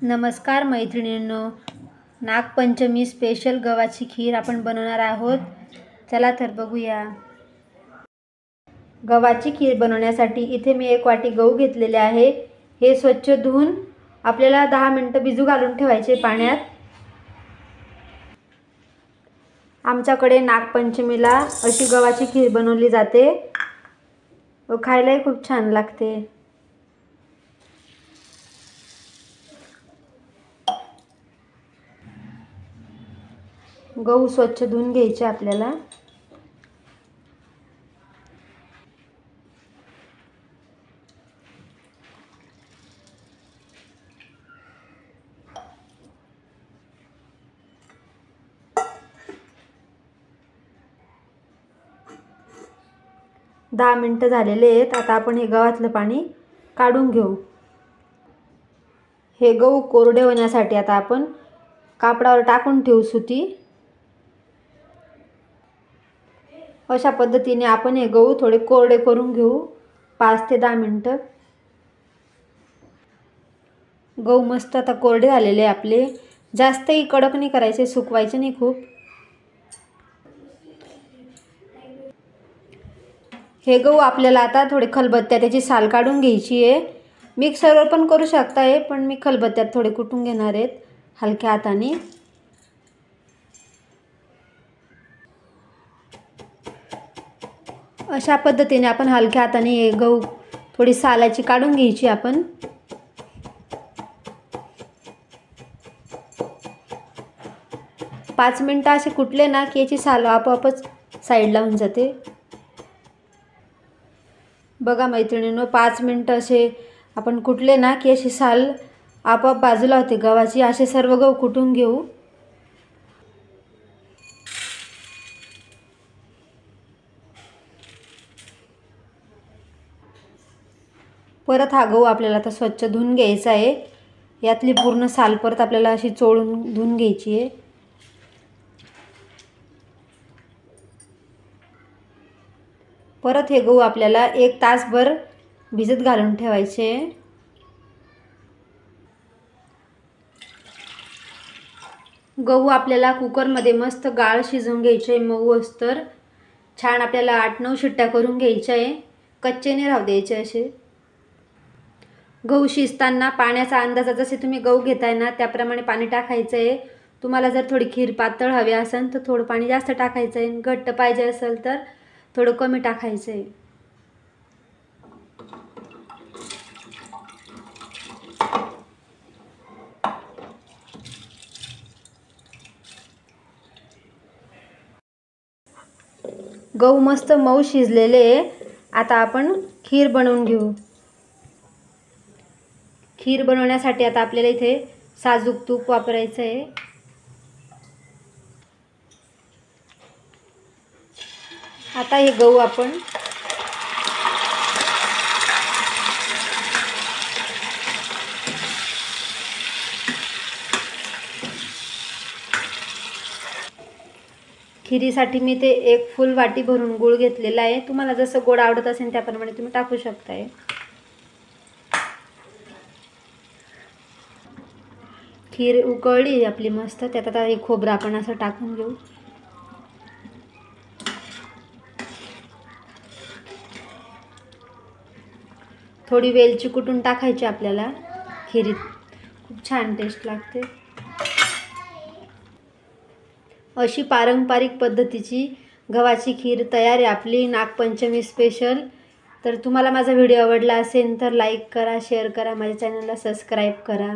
नमस्कार मैत्रिणींनो, नागपंचमी स्पेशल गव्हाची खीर आपण बनवणार आहोत। चला तर बघूया। गव्हाची खीर बनवण्यासाठी इथे मी 1 वाटी गहू घेतलेले आहे। हे स्वच्छ धुवून आपल्याला 10 मिनिटं भिजू घालून ठेवायचे पाण्यात। आमच्याकडे नागपंचमीला अशी गव्हाची खीर बनवली जाते व खायलाही खूप छान लागते। गहू स्वच्छ धुवून घ्यायचे आपल्याला। दहा मिनिटं झालेले आहेत। आता आपण हे गव्हातलं पाणी काढून घेऊ। हे गहू कोरडे होण्यासाठी आता आपण कापडावर टाकून ठेवू सुती। अशा पद्धतीने आपण हे गहू थोडे कोरडे करून घेऊ 5 ते 10 मिनिटं। गहू मस्त आता कोरडे झालेले आपले। जास्तही कडक नाही करायचे, सुकवायचे नाही खूप। हे गहू आपल्याला आता थोडे खलबत्त्यात त्याची साल काढून घ्यायची आहे। मिक्सरवर पण करू शकताय, पण मी खलबत्त्यात थोडे कुटून घेणार आहेत हलक्या हाताने। अशा पद्धतीने आपण हलक्या हाताने हे गहू थोडी सालाची काढून घ्यायची आपण। पाच मिनिटं असे कुटले ना की याची साल आपोआपच साईडला होऊन जाते। बघा मैत्रिणींनो, 5 मिनिटं असे आपण कुटले ना की अशी साल आपोआप बाजूला होते गव्हाची। असे सर्व गहू कुटून घेऊ। परत हा गहू आपल्याला आता स्वच्छ धुवून घ्यायचा आहे। यातली पूर्ण साल परत आपल्याला अशी चोळून धुवून घ्यायची आहे। परत हे गहू आपल्याला 1 तासभर भिजत घालून ठेवायचे। गहू आपल्याला कुकरमध्ये मस्त गाळ शिजवून घ्यायचे, मऊ अस्तर छान। आपल्याला 8-9 शिट्ट्या करून घ्यायच्या आहे, कच्चे नाही राहू द्यायचे असे। गहू शिजताना पाण्याचा अंदाज जसे तुम्ही गहू घेताय ना त्याप्रमाणे पाणी टाकायचं आहे। तुम्हाला जर थोडी खीर पातळ हवी असेल तर थोडं पाणी जास्त टाकायचं आहे, घट्ट पाहिजे असेल तर थोडं कमी टाकायचं आहे। गहू मस्त मऊ शिजलेले आहे। आता आपण खीर बनवून घेऊ। खीर बनवण्यासाठी आता आपल्याला इथे साजूक तूप वापरायचं आहे। आता हे गहू आपण खिरीसाठी मी ते 1 फुल वाटी भरून गूळ घेतलेला आहे। तुम्हाला जसं गोड आवडत असेल त्याप्रमाणे तुम्ही टाकू शकताय। खीर उकळली आपली मस्त, त्यात आता हे खोबरं आपण असं टाकून घेऊ। थोडी वेलची कुटून टाकायची आपल्याला, खिरीत खूप छान टेस्ट लागते। अशी पारंपरिक पद्धतीची गव्हाची खीर तयार आहे आपली नागपंचमी स्पेशल। तर तुम्हाला माझा व्हिडिओ आवडला असेल तर लाईक करा, शेअर करा, माझ्या चॅनलला सबस्क्राईब करा।